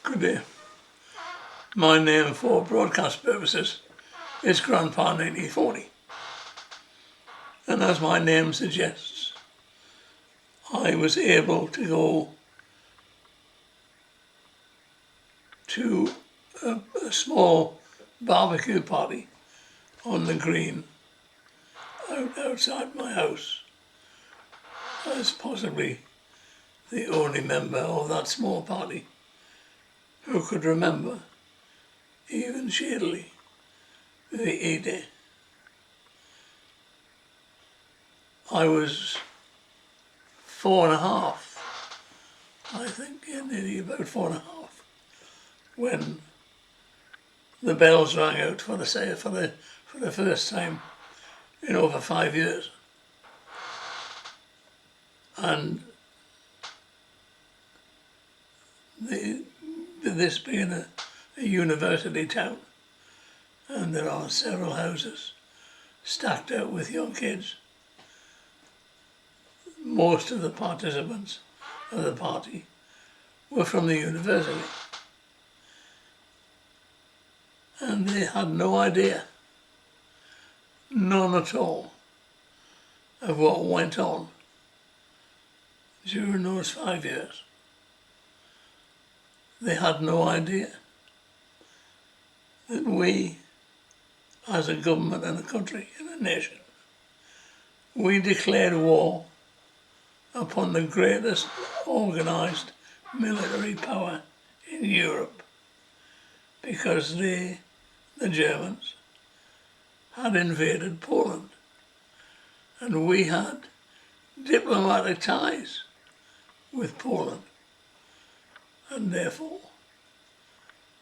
Good day. My name for broadcast purposes is Grandpa 1940. And as my name suggests, I was able to go to a small barbecue party on the green outside my house as possibly the only member of that small party who could remember, even shadily, the A-Day. I was 4.5, I think, nearly about 4.5, when the bells rang out for the first time in over 5 years. And this being a university town, and there are several houses stacked out with young kids, most of the participants of the party were from the university. And they had no idea, none at all, of what went on during those 5 years. They had no idea that we, as a government and a country and a nation, we declared war upon the greatest organised military power in Europe because they, the Germans, had invaded Poland, and we had diplomatic ties with Poland, and therefore,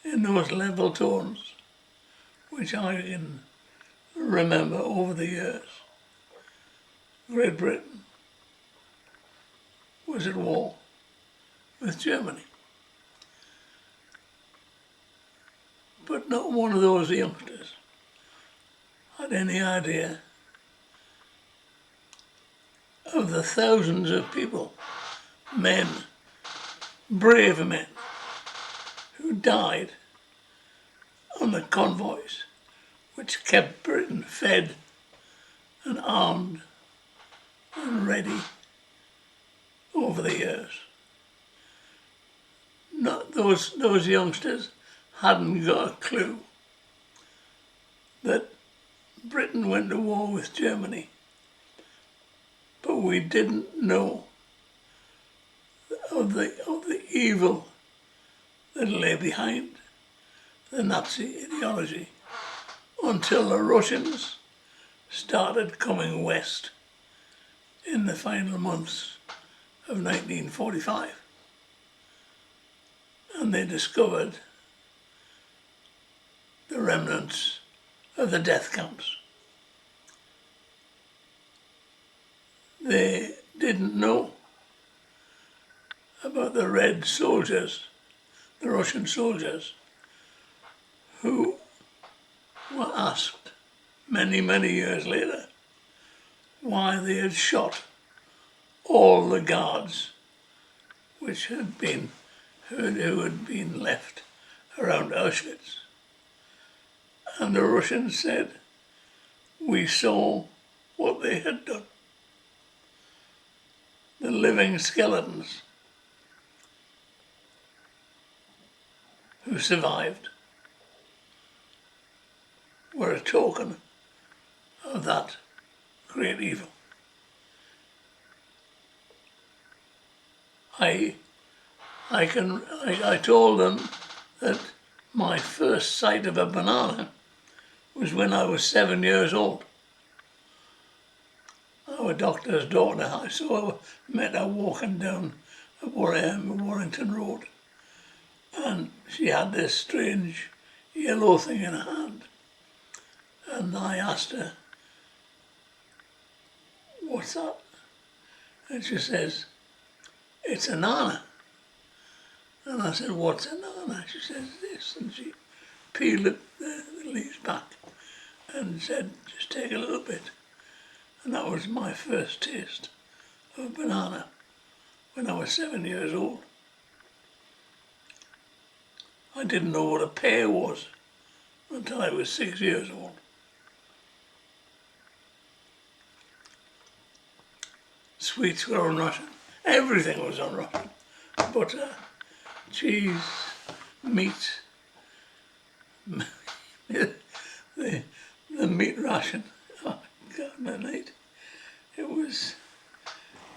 in those level tones, which I can remember over the years, Great Britain was at war with Germany. But not one of those youngsters had any idea of the thousands of people, men, brave men, who died on the convoys which kept Britain fed and armed and ready over the years. Not those youngsters hadn't got a clue that Britain went to war with Germany, but we didn't know of the evil that lay behind the Nazi ideology until the Russians started coming west in the final months of 1945. And they discovered the remnants of the death camps. They didn't know about the Red soldiers, the Russian soldiers, who were asked many, many years later why they had shot all the guards who had been left around Auschwitz. And the Russians said, we saw what they had done. The living skeletons who survived were a token of that great evil. I told them that my first sight of a banana was when I was 7 years old. Our doctor's daughter, met her walking down Warrington Road, and she had this strange yellow thing in her hand. And I asked her, what's that? And she says, it's a nana. And I said, what's a nana? She says, this. And she peeled the leaves back and said, just take a little bit. And that was my first taste of banana when I was 7 years old. I didn't know what a pear was until I was 6 years old. Sweets were on Russian. Everything was on Russian. Butter, cheese, meat, the meat ration. Oh, God, my night. It was,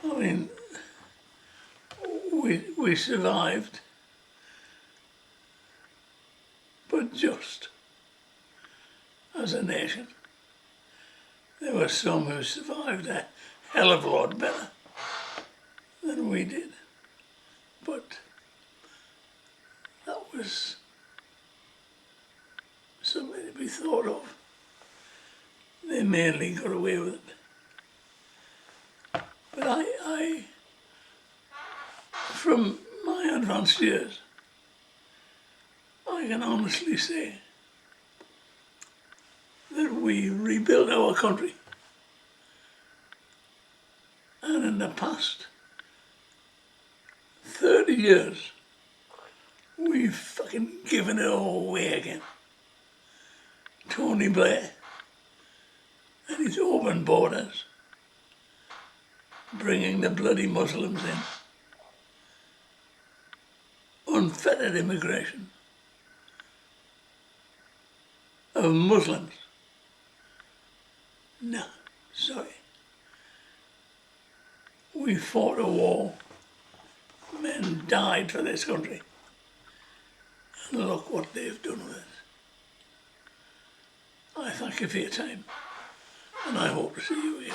I mean, we survived, but just as a nation. There were some who survived a hell of a lot better than we did. But that was something to be thought of. They mainly got away with it. But I from my advanced years, I can honestly say that we rebuilt our country. And in the past 30 years, we've fucking given it all away again. Tony Blair and his open borders, bringing the bloody Muslims in. Unfettered immigration of Muslims. No, sorry. We fought a war. Men died for this country. And look what they've done with it. I thank you for your time, and I hope to see you again.